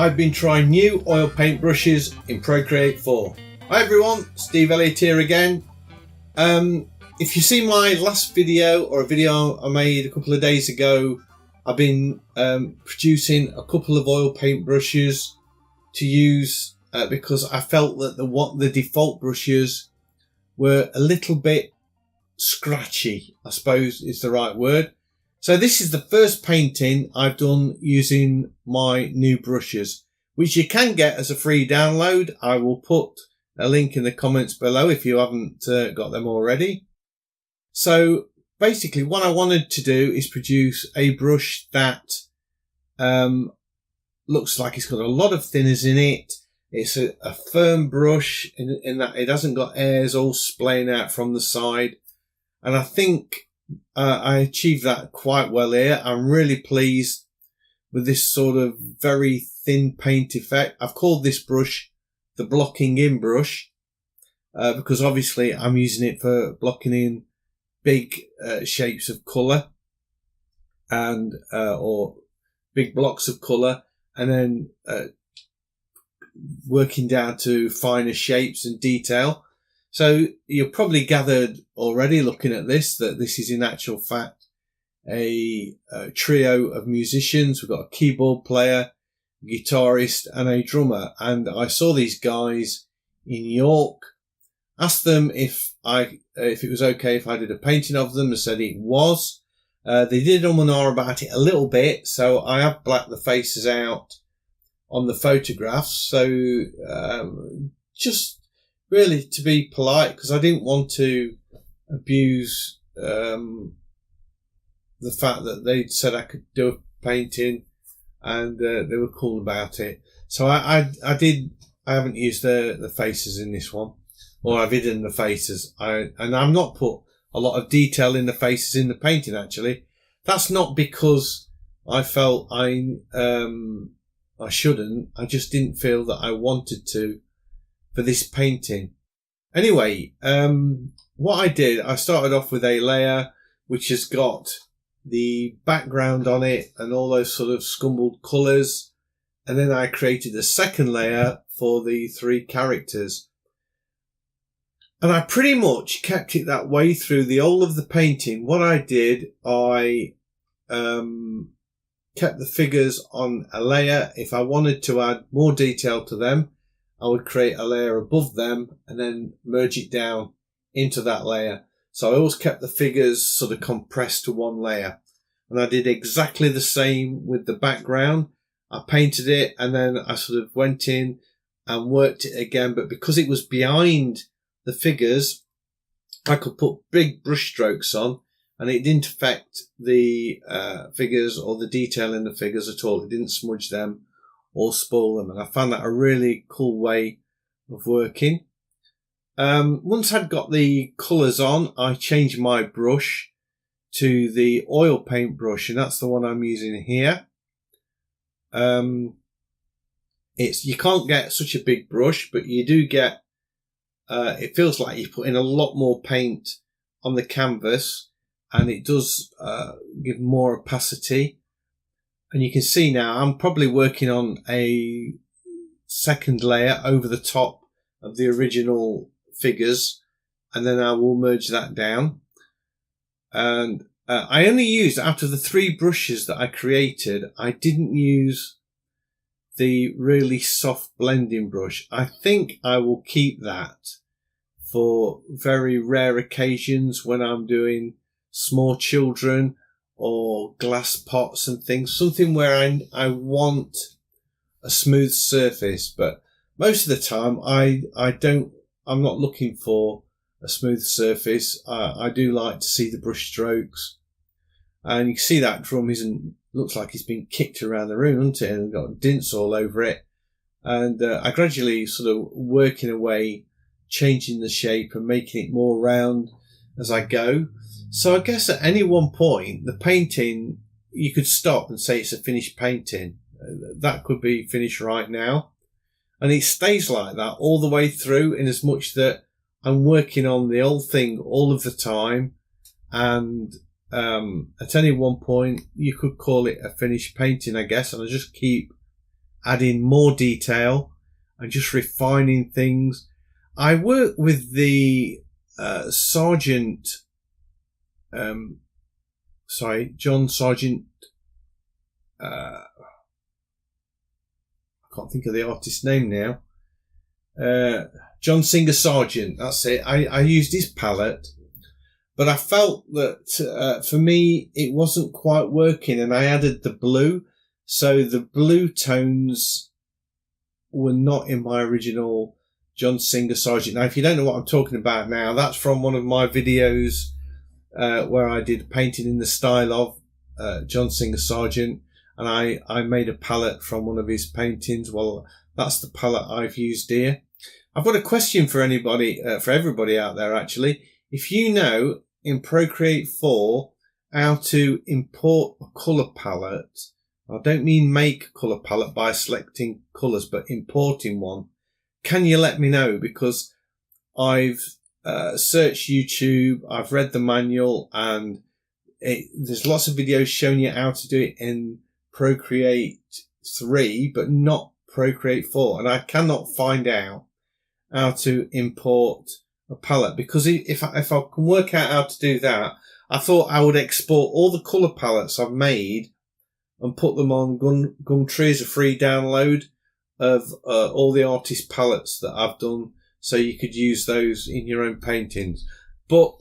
I've been trying new oil paint brushes in Procreate 4. Hi everyone, Steve Elliott here again. If you see my last video or a video I made a couple of days ago, I've been producing a couple of oil paint brushes to use because I felt that the default brushes were a little bit scratchy, I suppose is the right word. So this is the first painting I've done using my new brushes, which you can get as a free download. I will put a link in the comments below if you haven't got them already. So basically what I wanted to do is produce a brush that looks like it's got a lot of thinners in it. It's a firm brush in that it hasn't got airs all splaying out from the side. And I think I achieved that quite well here. I'm really pleased with this sort of very thin paint effect. I've called this brush the blocking in brush because obviously I'm using it for blocking in big shapes of colour and or big blocks of colour, and then working down to finer shapes and detail. So you've probably gathered already looking at this that this is in actual fact a trio of musicians. We've got a keyboard player, a guitarist and a drummer. And I saw these guys in York, asked them if it was okay if I did a painting of them. They said it was. They did and ah about it a little bit. So I have blacked the faces out on the photographs. So just really to be polite, because I didn't want to abuse the fact that they'd said I could do a painting and they were cool about it. So I haven't used the faces in this one, or I've hidden the faces. And I've not put a lot of detail in the faces in the painting actually. That's not because I felt I shouldn't. I just didn't feel that I wanted to for this painting. Anyway, what I did, I started off with a layer which has got the background on it and all those sort of scumbled colours. And then I created a second layer for the three characters. And I pretty much kept it that way through the whole of the painting. What I did, I kept the figures on a layer. If I wanted to add more detail to them, I would create a layer above them and then merge it down into that layer. So I always kept the figures sort of compressed to one layer. And I did exactly the same with the background. I painted it and then I sort of went in and worked it again. But because it was behind the figures, I could put big brush strokes on and it didn't affect the figures or the detail in the figures at all. It didn't smudge them or spoil them. And I found that a really cool way of working. Once I'd got the colours on, I changed my brush to the oil paint brush, and that's the one I'm using here. You can't get such a big brush, but you do get, it feels like you're putting a lot more paint on the canvas, and it does give more opacity. And you can see now I'm probably working on a second layer over the top of the original figures, and then I will merge that down. And I only used, out of the three brushes that I created, I didn't use the really soft blending brush. I think I will keep that for very rare occasions when I'm doing small children or glass pots and things, something where I want a smooth surface. But most of the time I'm not looking for a smooth surface. I do like to see the brush strokes, and you can see that drum looks like it's been kicked around the room, hasn't it? And got dints all over it. And I gradually sort of working away, changing the shape and making it more round as I go. So I guess at any one point, the painting, you could stop and say it's a finished painting. That could be finished right now. And it stays like that all the way through, in as much that I'm working on the whole thing all of the time. And at any one point, you could call it a finished painting, I guess. And I just keep adding more detail and just refining things. I work with the John Sargent. I can't think of the artist's name now. John Singer Sargent. That's it. I used his palette, but I felt that for me it wasn't quite working, and I added the blue. So the blue tones were not in my original John Singer Sargent. Now, if you don't know what I'm talking about now, that's from one of my videos where I did painting in the style of John Singer Sargent, and I made a palette from one of his paintings. Well, that's the palette I've used here. I've got a question for anybody, for everybody out there actually. If you know in Procreate 4 how to import a colour palette, I don't mean make a colour palette by selecting colours, but importing one, can you let me know? Because I've searched YouTube, I've read the manual, and there's lots of videos showing you how to do it in Procreate 3, but not Procreate 4. And I cannot find out how to import a palette, because if I can work out how to do that, I thought I would export all the colour palettes I've made and put them on Gumtree as a free download of all the artist palettes that I've done, so you could use those in your own paintings. But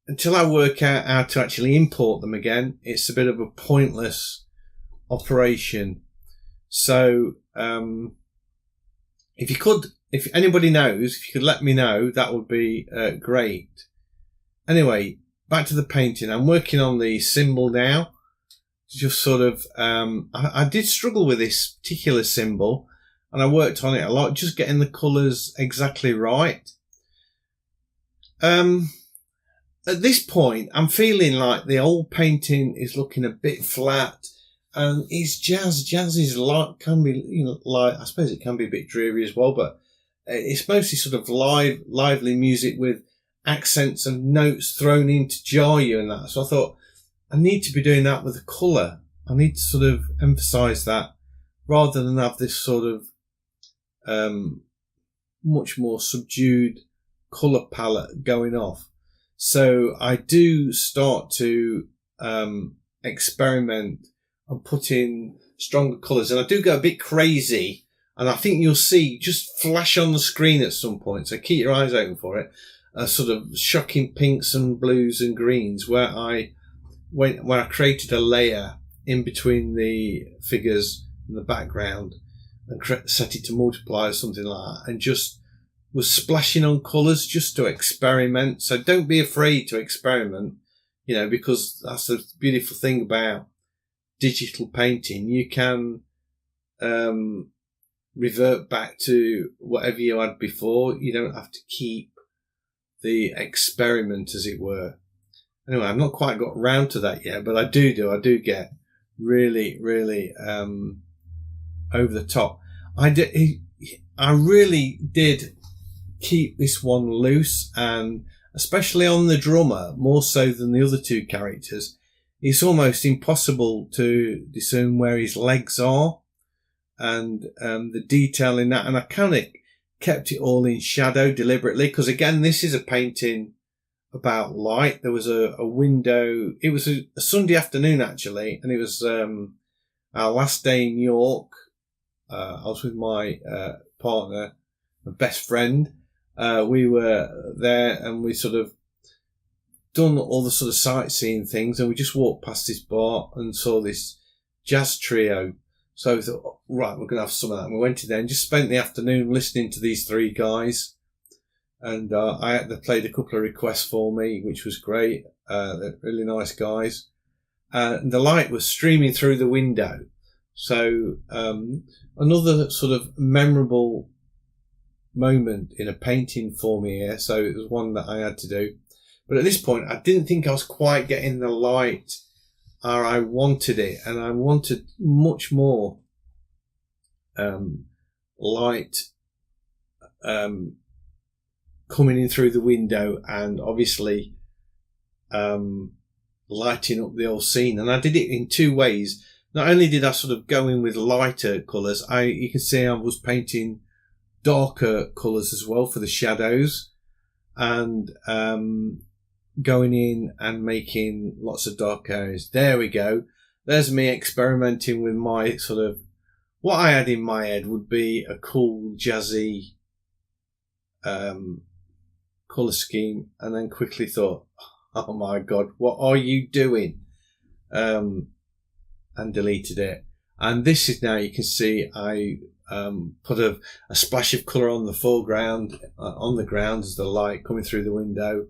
until I work out how to actually import them again, it's a bit of a pointless operation. So if anybody knows, if you could let me know, that would be great. Anyway, back to the painting. I'm working on the symbol now. Just sort of, I did struggle with this particular symbol, and I worked on it a lot, just getting the colours exactly right. At this point, I'm feeling like the old painting is looking a bit flat, and it's jazz. Jazz is like, can be, I suppose it can be a bit dreary as well, but it's mostly sort of lively music with accents and notes thrown in to jar you and that. So I thought, I need to be doing that with a colour. I need to sort of emphasise that rather than have this sort of much more subdued colour palette going off. So I do start to experiment and put in stronger colours, and I do go a bit crazy, and I think you'll see just flash on the screen at some point, so keep your eyes open for it, sort of shocking pinks and blues and greens where I created a layer in between the figures and the background and set it to multiply or something like that, and just was splashing on colours just to experiment. So don't be afraid to experiment, because that's the beautiful thing about digital painting. You can revert back to whatever you had before. You don't have to keep the experiment, as it were. Anyway, I've not quite got round to that yet, but I do get really, really over the top. I really did keep this one loose, and especially on the drummer, more so than the other two characters. It's almost impossible to discern where his legs are, and the detail in that. And I kind of kept it all in shadow deliberately, because again, this is a painting about light. There was a window. It was a Sunday afternoon actually, and it was our last day in York. I was with my partner, my best friend. We were there, and we sort of done all the sort of sightseeing things, and we just walked past this bar and saw this jazz trio. So we thought, oh, right, we're going to have some of that. And we went in there and just spent the afternoon listening to these three guys. And they played a couple of requests for me, which was great. They're really nice guys. And the light was streaming through the window. So another sort of memorable moment in a painting for me here. So it was one that I had to do. But at this point, I didn't think I was quite getting the light or I wanted it. And I wanted much more light coming in through the window, and obviously lighting up the whole scene. And I did it in two ways. not only did I sort of go in with lighter colours, you can see I was painting darker colours as well for the shadows, and going in and making lots of dark areas. There we go. There's me experimenting with my sort of, what I had in my head would be a cool jazzy colour scheme, and then quickly thought, oh my god, what are you doing? And deleted it. And this is now, you can see I put a splash of colour on the foreground, on the ground as the light coming through the window,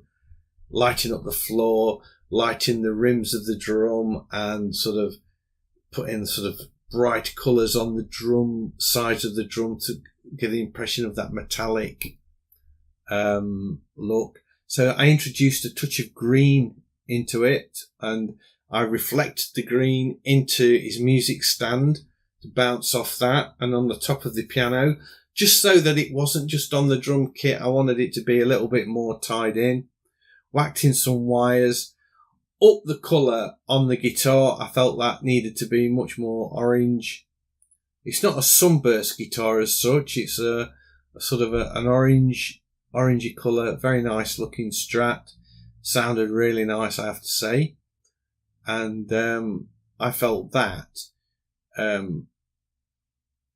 lighting up the floor, lighting the rims of the drum, and sort of putting sort of bright colours on the drum, sides of the drum, to give the impression of that metallic look. So I introduced a touch of green into it, and I reflected the green into his music stand to bounce off that, and on the top of the piano, just so that it wasn't just on the drum kit. I wanted it to be a little bit more tied in. Whacked in some wires, up the colour on the guitar. I felt that needed to be much more orange. It's not a sunburst guitar as such. It's a sort of an orangey colour. Very nice looking Strat. Sounded really nice, I have to say. And I felt that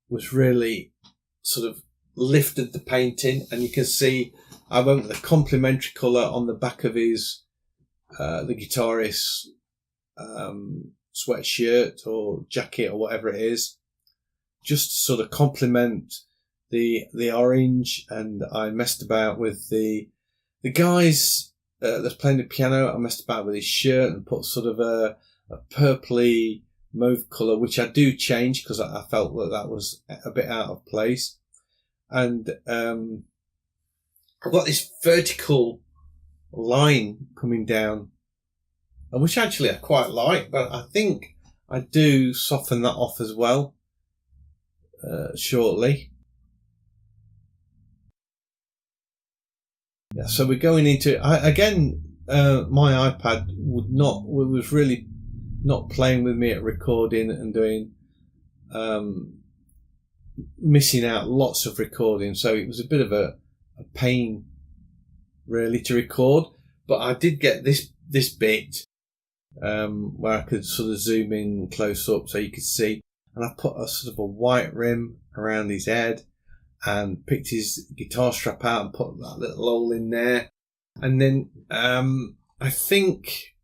was really sort of lifted the painting. And you can see I went with a complementary colour on the back of his the guitarist's sweatshirt or jacket or whatever it is, just to sort of complement the orange. And I messed about with the guys that's playing the piano. I messed about with his shirt and put sort of a purpley mauve colour, which I do change because I felt that was a bit out of place. And I've got this vertical line coming down, which actually I quite like, but I think I do soften that off as well shortly. Yeah, so we're going into my iPad was really not playing with me at recording and doing missing out lots of recording, so it was a bit of a pain really to record. But I did get this bit where I could sort of zoom in close up so you could see, and I put a sort of a white rim around his head and picked his guitar strap out and put that little hole in there. And then I think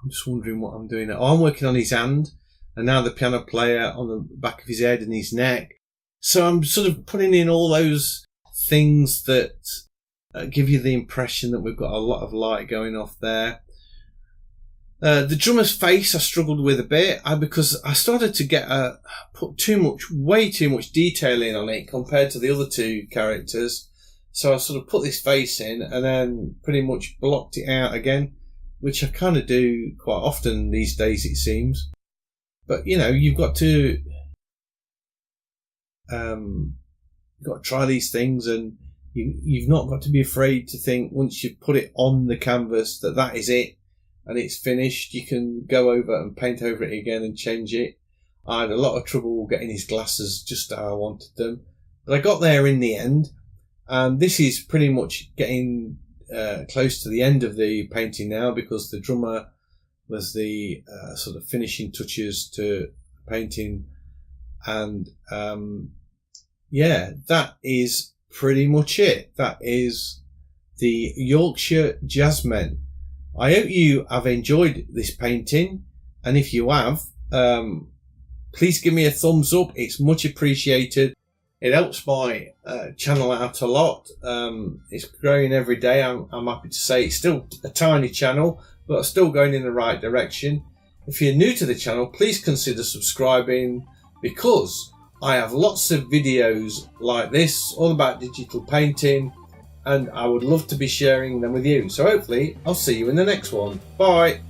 I'm just wondering what I'm doing now. I'm working on his hand, and now the piano player on the back of his head and his neck. So I'm sort of putting in all those things that give you the impression that we've got a lot of light going off there. The drummer's face I struggled with a bit because I started to put way too much detail in on it compared to the other two characters. So I sort of put this face in and then pretty much blocked it out again, which I kind of do quite often these days, it seems. But you know, you've got to try these things, and you've not got to be afraid to think once you've put it on the canvas that is it and it's finished. You can go over and paint over it again and change it. I had a lot of trouble getting his glasses just how I wanted them, but I got there in the end. And this is pretty much getting close to the end of the painting now, because the drummer was the sort of finishing touches to painting. And yeah, that is pretty much it. That is the Yorkshire Jazzmen. I hope you have enjoyed this painting, and if you have, please give me a thumbs up. It's much appreciated. It helps my channel out a lot. It's growing every day. I'm happy to say it's still a tiny channel, but still going in the right direction. If you're new to the channel, please consider subscribing, because I have lots of videos like this all about digital painting, and I would love to be sharing them with you. So hopefully I'll see you in the next one. Bye.